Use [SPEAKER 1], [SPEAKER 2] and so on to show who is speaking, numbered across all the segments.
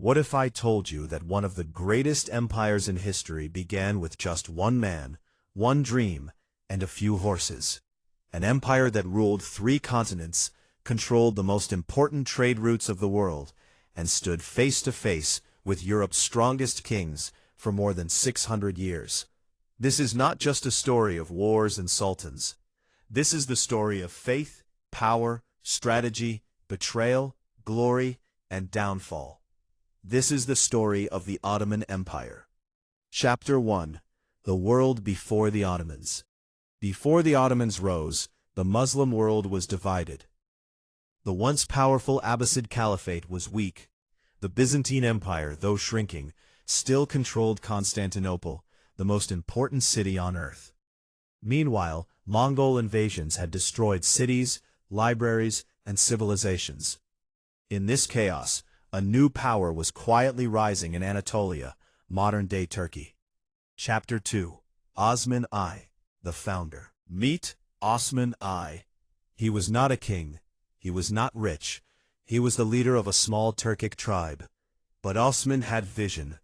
[SPEAKER 1] What if I told you that one of the greatest empires in history began with just one man, one dream, and a few horses? An empire that ruled 3 continents, controlled the most important trade routes of the world, and stood face to face with Europe's strongest kings for more than 600 years. This is not just a story of wars and sultans. This is the story of faith, power, strategy, betrayal, glory, and downfall. This is the story of the Ottoman Empire. Chapter 1. The World Before the Ottomans. Before the Ottomans rose, the Muslim world was divided. The once powerful Abbasid Caliphate was weak. The Byzantine Empire, though shrinking, still controlled Constantinople, the most important city on earth. Meanwhile, Mongol invasions had destroyed cities, libraries, and civilizations. In this chaos, a new power was quietly rising in Anatolia, modern-day Turkey. Chapter 2. Osman I, the founder. Meet Osman I. He was not a king. He was not rich. He was the leader of a small Turkic tribe. But Osman had vision.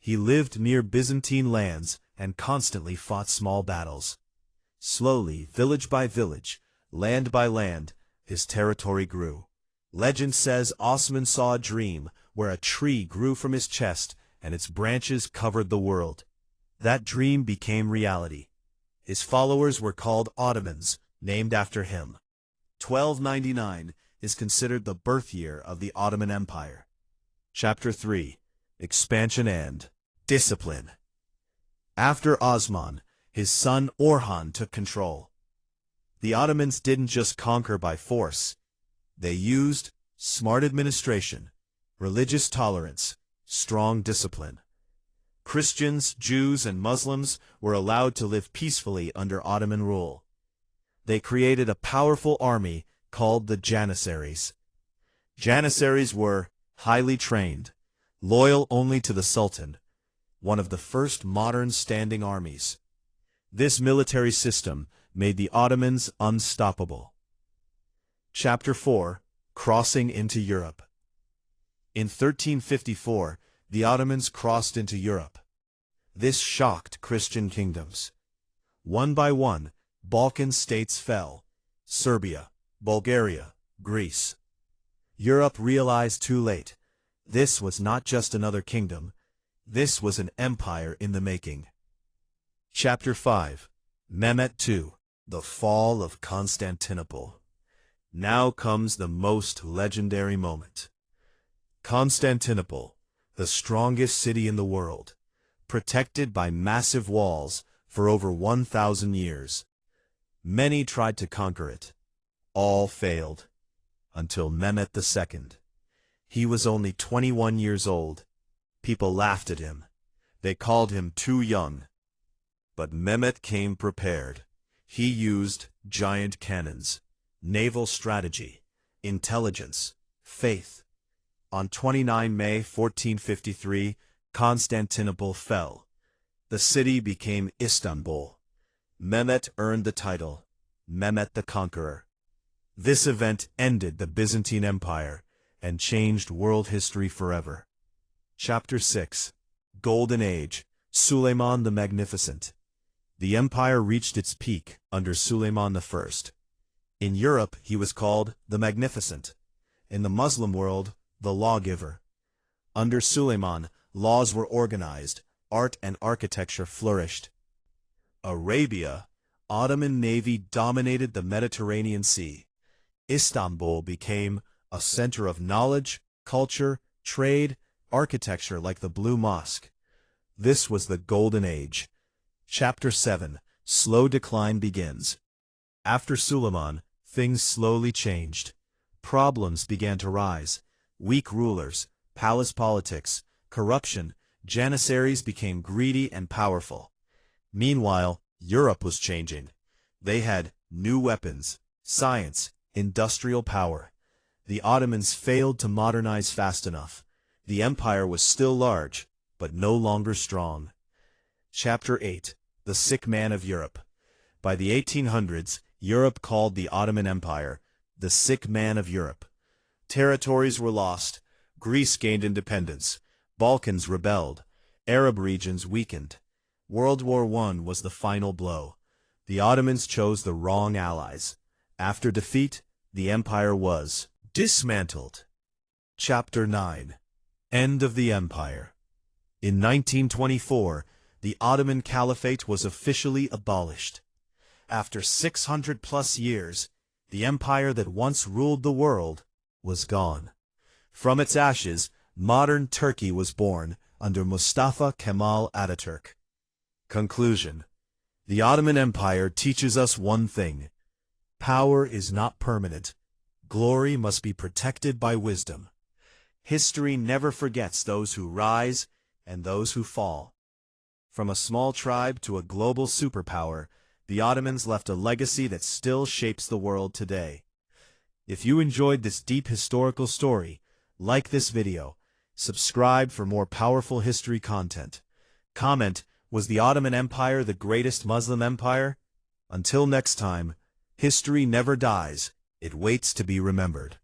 [SPEAKER 1] He lived near Byzantine lands and constantly fought small battles. Slowly, village by village, land by land, his territory grew. Legend says Osman saw a dream where a tree grew from his chest and its branches covered the world. That dream became reality. His followers were called Ottomans, named after him. 1299 is considered the birth year of the Ottoman Empire. Chapter 3. Expansion and Discipline. After Osman, his son Orhan took control. The Ottomans didn't just conquer by force. They used smart administration, religious tolerance, strong discipline. Christians, Jews, and Muslims were allowed to live peacefully under Ottoman rule. They created a powerful army called the Janissaries. Janissaries were highly trained, loyal only to the Sultan, one of the first modern standing armies. This military system made the Ottomans unstoppable. Chapter 4. Crossing into Europe. In 1354, the Ottomans crossed into Europe. This shocked Christian kingdoms. One by one, Balkan states fell: Serbia, Bulgaria, Greece. Europe realized too late. This was not just another kingdom. This was an empire in the making. Chapter 5. Mehmet II. The Fall of Constantinople. Now comes the most legendary moment. Constantinople, the strongest city in the world, protected by massive walls for over 1,000 years. Many tried to conquer it. All failed. Until Mehmet II. He was only 21 years old. People laughed at him. They called him too young. But Mehmet came prepared. He used giant cannons, naval strategy, intelligence, faith. On 29 May 1453, Constantinople fell. The city became Istanbul. Mehmet earned the title, Mehmet the Conqueror. This event ended the Byzantine Empire and changed world history forever. Chapter 6. Golden Age, Suleiman the Magnificent. The empire reached its peak under Suleiman I. In Europe, he was called the Magnificent. In the Muslim world, the Lawgiver. Under Suleiman, laws were organized, art and architecture flourished. Arabia, Ottoman navy dominated the Mediterranean Sea. Istanbul became a center of knowledge, culture, trade, architecture like the Blue Mosque. This was the Golden Age. Chapter 7. Slow decline begins. After Suleiman, things slowly changed. Problems began to rise. Weak rulers, palace politics, corruption, Janissaries became greedy and powerful. Meanwhile, Europe was changing. They had new weapons, science, industrial power. The Ottomans failed to modernize fast enough. The empire was still large, but no longer strong. Chapter 8. The Sick Man of Europe. By the 1800s, Europe called the Ottoman Empire the Sick Man of Europe. Territories were lost, Greece gained independence. Balkans rebelled. Arab regions weakened. World War I was the final blow. The Ottomans chose the wrong allies. After defeat, the empire was dismantled. Chapter 9. End of the Empire. In 1924, the Ottoman Caliphate was officially abolished. After 600+ years, the empire that once ruled the world was gone. From its ashes, modern Turkey was born under Mustafa Kemal Ataturk. Conclusion. The Ottoman Empire teaches us one thing: power is not permanent. Glory must be protected by wisdom. History never forgets those who rise and those who fall. From a small tribe to a global superpower, the Ottomans left a legacy that still shapes the world today. If you enjoyed this deep historical story, like this video, subscribe for more powerful history content. Comment, was the Ottoman Empire the greatest Muslim empire? Until next time, history never dies, it waits to be remembered.